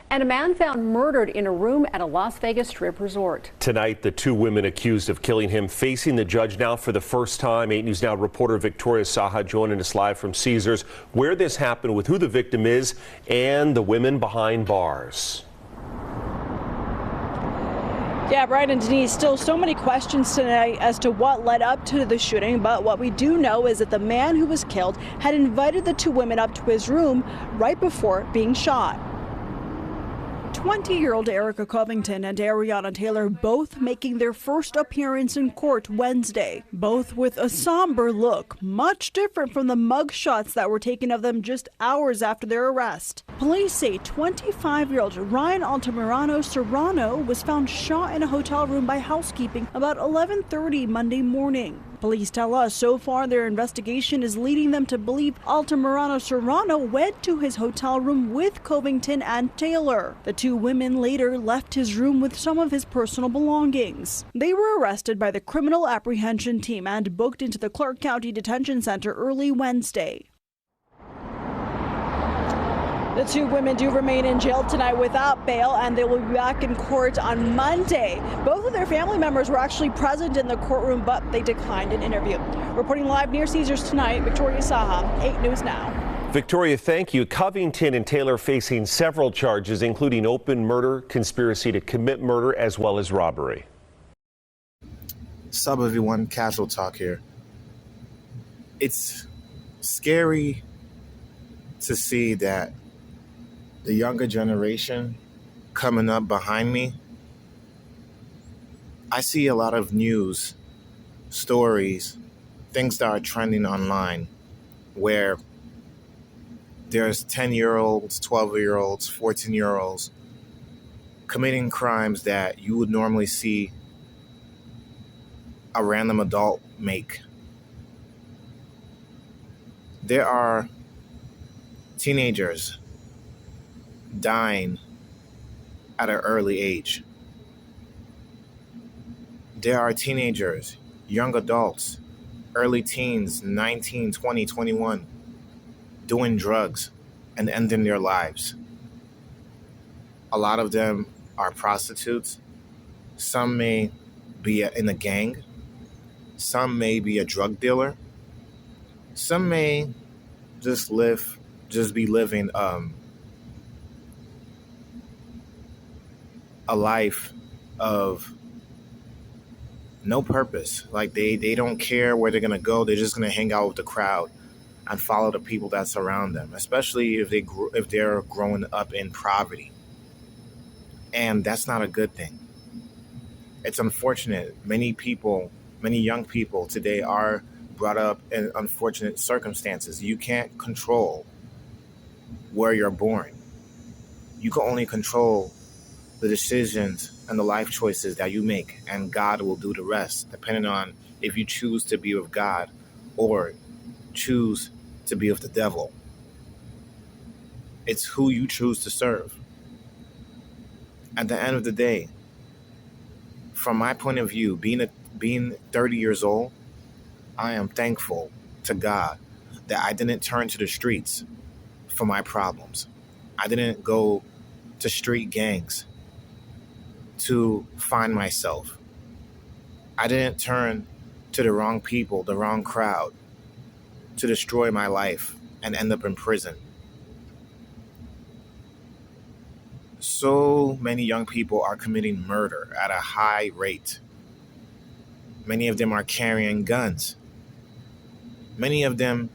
And a man found murdered in a room at a Las Vegas Strip resort. Tonight, the two women accused of killing him facing the judge now for the first time. 8 News Now reporter Victoria Saha joining us live from Caesars, where this happened, with who the victim is, and the women behind bars. Yeah, Brian and Denise, still so many questions tonight as to what led up to the shooting, but what we do know is that the man who was killed had invited the two women up to his room right before being shot. 20-year-old Erica Covington and Ariana Taylor both making their first appearance in court Wednesday, both with a somber look, much different from the mug shots that were taken of them just hours after their arrest. Police say 25-year-old Ryan Altamirano Serrano was found shot in a hotel room by housekeeping about 11:30 Monday morning. Police tell us so far their investigation is leading them to believe Altamirano Serrano went to his hotel room with Covington and Taylor. The two women later left his room with some of his personal belongings. They were arrested by the Criminal Apprehension Team and booked into the Clark County Detention Center early Wednesday. The two women do remain in jail tonight without bail, and they will be back in court on Monday. Both of their family members were actually present in the courtroom, but they declined an interview. Reporting live near Caesars tonight, Victoria Saha, 8 News Now. Victoria, thank you. Covington and Taylor facing several charges, including open murder, conspiracy to commit murder, as well as robbery. Sub everyone, Casual Talk here. It's scary to see that the younger generation coming up behind me, I see a lot of news, stories, things that are trending online where there's 10-year-olds, 12-year-olds, 14-year-olds committing crimes that you would normally see a random adult make. There are teenagers dying at an early age. There are teenagers, young adults, early teens, 19, 20, 21, doing drugs and ending their lives. A lot of them are prostitutes. Some may be in a gang. Some may be a drug dealer. Some may just be living a life of no purpose. Like they don't care where they're gonna go. They're just gonna hang out with the crowd and follow the people that surround them, especially if they're growing up in poverty. And that's not a good thing. It's unfortunate. Many young people today are brought up in unfortunate circumstances. You can't control where you're born. You can only control the decisions and the life choices that you make, and God will do the rest, depending on if you choose to be with God or choose to be with the devil. It's who you choose to serve. At the end of the day, from my point of view, being 30 years old, I am thankful to God that I didn't turn to the streets for my problems. I didn't go to street gangs to find myself. I didn't turn to the wrong people, the wrong crowd, to destroy my life and end up in prison. So many young people are committing murder at a high rate. Many of them are carrying guns. Many of them,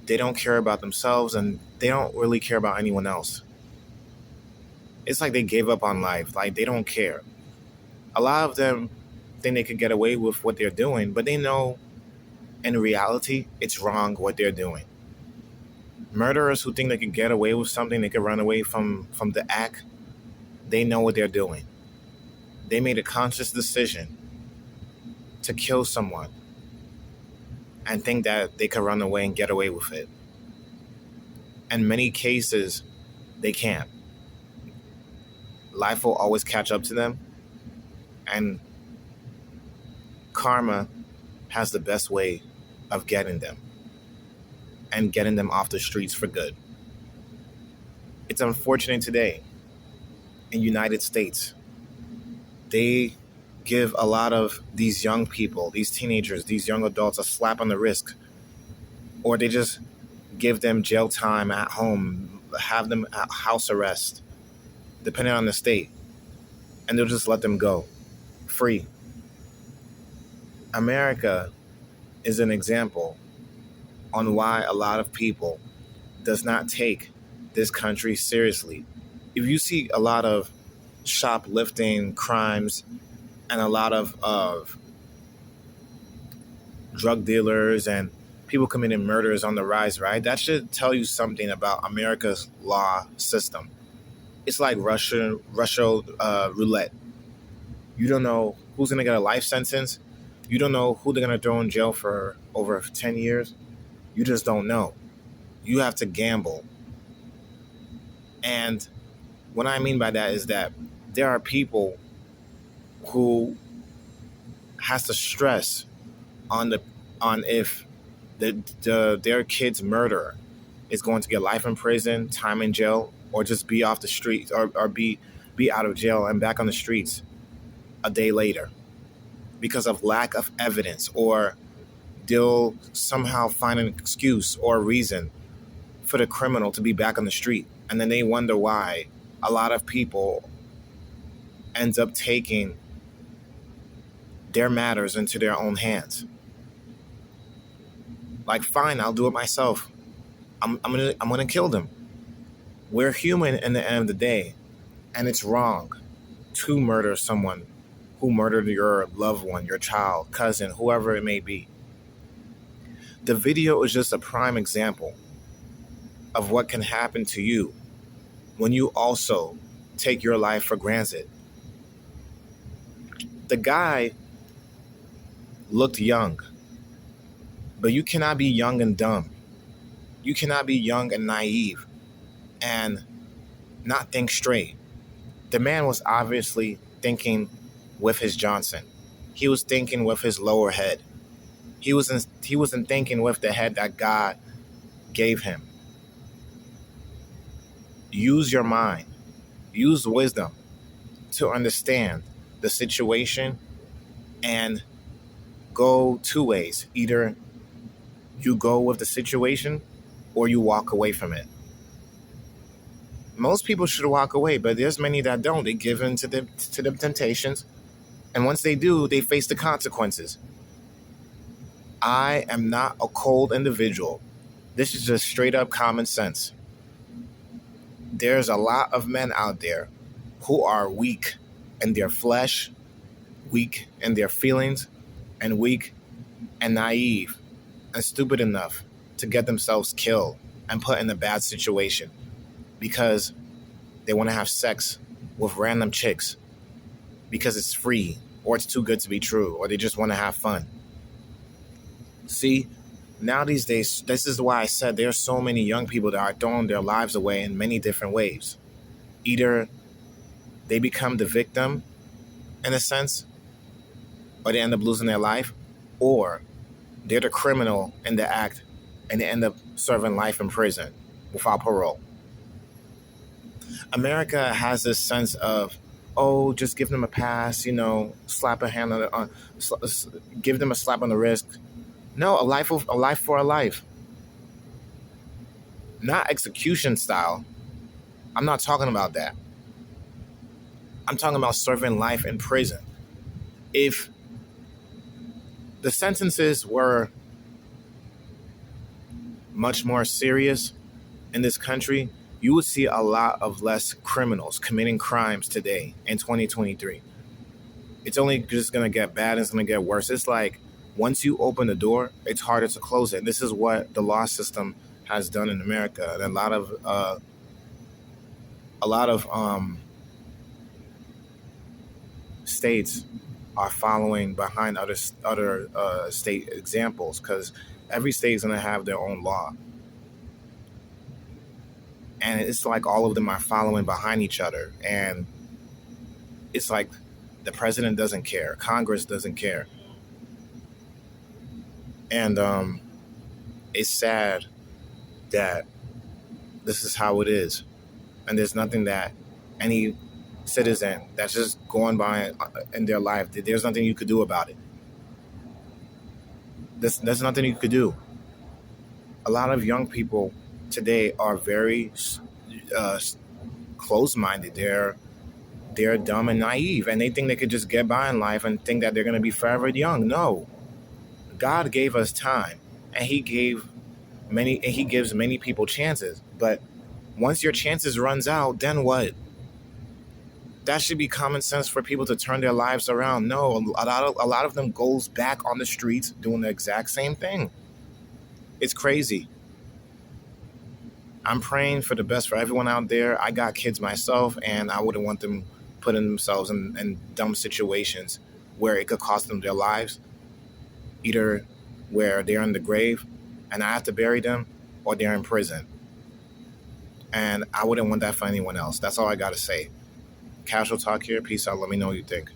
they don't care about themselves and they don't really care about anyone else. It's like they gave up on life, like they don't care. A lot of them think they could get away with what they're doing, but they know in reality, it's wrong what they're doing. Murderers who think they can get away with something, they can run away from the act, they know what they're doing. They made a conscious decision to kill someone and think that they can run away and get away with it. In many cases, they can't. Life will always catch up to them, and karma has the best way of getting them and getting them off the streets for good. It's unfortunate today in United States. They give a lot of these young people, these teenagers, these young adults a slap on the wrist, or they just give them jail time at home, have them at house arrest, depending on the state, and they'll just let them go free. America is an example on why a lot of people does not take this country seriously. If you see a lot of shoplifting crimes and a lot of drug dealers and people committing murders on the rise, right? That should tell you something about America's law system. It's like Russian roulette. You don't know who's going to get a life sentence. You don't know who they're going to throw in jail for over 10 years. You just don't know. You have to gamble. And what I mean by that is that there are people who has to stress on if their kid's murderer is going to get life in prison, time in jail, or just be off the streets or be out of jail and back on the streets a day later because of lack of evidence, or they'll somehow find an excuse or a reason for the criminal to be back on the street. And then they wonder why a lot of people ends up taking their matters into their own hands. Like, fine, I'll do it myself. I'm gonna kill them. We're human in the end of the day, and it's wrong to murder someone who murdered your loved one, your child, cousin, whoever it may be. The video is just a prime example of what can happen to you when you also take your life for granted. The guy looked young, but you cannot be young and dumb. You cannot be young and naive and not think straight. The man was obviously thinking with his Johnson. He was thinking with his lower head. He wasn't thinking with the head that God gave him. Use your mind. Use wisdom to understand the situation and go two ways. Either you go with the situation or you walk away from it. Most people should walk away, but there's many that don't. They give in to the temptations, and once they do, they face the consequences. I am not a cold individual. This is just straight up common sense. There's a lot of men out there who are weak in their flesh, weak in their feelings, and weak and naive and stupid enough to get themselves killed and put in a bad situation because they want to have sex with random chicks because it's free or it's too good to be true, or they just want to have fun. See, now these days, this is why I said there are so many young people that are throwing their lives away in many different ways. Either they become the victim, in a sense, or they end up losing their life, or they're the criminal in the act and they end up serving life in prison without parole. America has this sense of, oh, just give them a pass, slap a hand on give them a slap on the wrist. No, a life for a life. Not execution style. I'm not talking about that. I'm talking about serving life in prison. If the sentences were much more serious in this country, you would see a lot of less criminals committing crimes today in 2023. It's only just going to get bad. It's going to get worse. It's like once you open the door, it's harder to close it. This is what the law system has done in America. And a lot of states are following behind other state examples because every state is going to have their own law. And it's like all of them are following behind each other. And it's like the president doesn't care. Congress doesn't care. And it's sad that this is how it is. And there's nothing that any citizen that's just going by in their life. There's nothing you could do about it. There's nothing you could do. A lot of young people today are very closed-minded. They're dumb and naive, and they think they could just get by in life and think that they're going to be forever young. No, God gave us time, and He gives many people chances. But once your chances runs out, then what? That should be common sense for people to turn their lives around. No, a lot of them goes back on the streets doing the exact same thing. It's crazy. I'm praying for the best for everyone out there. I got kids myself, and I wouldn't want them putting themselves in dumb situations where it could cost them their lives, either where they're in the grave and I have to bury them, or they're in prison. And I wouldn't want that for anyone else. That's all I got to say. Casual talk here. Peace out. Let me know what you think.